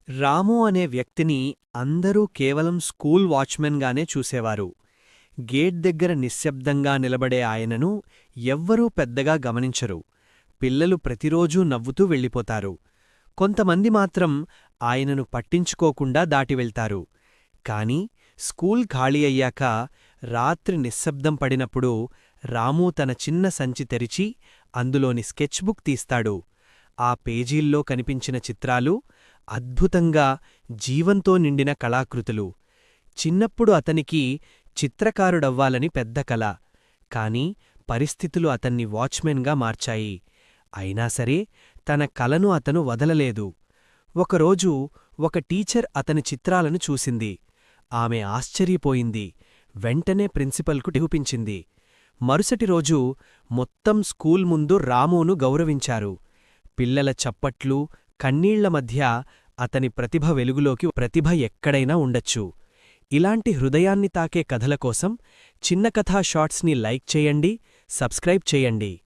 రాము అనే వ్యక్తిని అందరూ కేవలం స్కూల్ వాచ్మెన్గానే చూసేవారు. గేట్ దగ్గర నిశ్శబ్దంగా నిలబడే ఆయనను ఎవ్వరూ పెద్దగా గమనించరు. పిల్లలు ప్రతిరోజూ నవ్వుతూ వెళ్ళిపోతారు. కొంతమంది మాత్రం ఆయనను పట్టించుకోకుండా దాటివెళ్తారు. కాని స్కూల్ ఖాళీ అయ్యాక రాత్రి నిశ్శబ్దం పడినప్పుడు రాము తన చిన్న సంచి తెరిచి అందులోని స్కెచ్బుక్ తీస్తాడు. ఆ పేజీల్లో కనిపించిన చిత్రాలు అద్భుతంగా జీవంతో నిండిన కళాకృతులు. చిన్నప్పుడు అతనికి చిత్రకారుడవ్వాలని పెద్ద కల. కాని పరిస్థితులు అతన్ని వాచ్మెన్గా మార్చాయి. అయినా సరే తన కలను అతను వదలలేదు. ఒకరోజు ఒక టీచర్ అతని చిత్రాలను చూసింది. ఆమె ఆశ్చర్యపోయింది. వెంటనే ప్రిన్సిపల్కు చూపించింది. మరుసటి రోజు మొత్తం స్కూల్ ముందు రామును గౌరవించారు. పిల్లల చప్పట్లు, కన్నీళ్ల మధ్య అతని ప్రతిభ వెలుగులోకి ప్రతిభ ఎక్కడైనా ఉండొచ్చు. ఇలాంటి హృదయాన్ని తాకే కథల కోసం చిన్న కథా షార్ట్స్ని లైక్ చేయండి, సబ్స్క్రైబ్ చేయండి.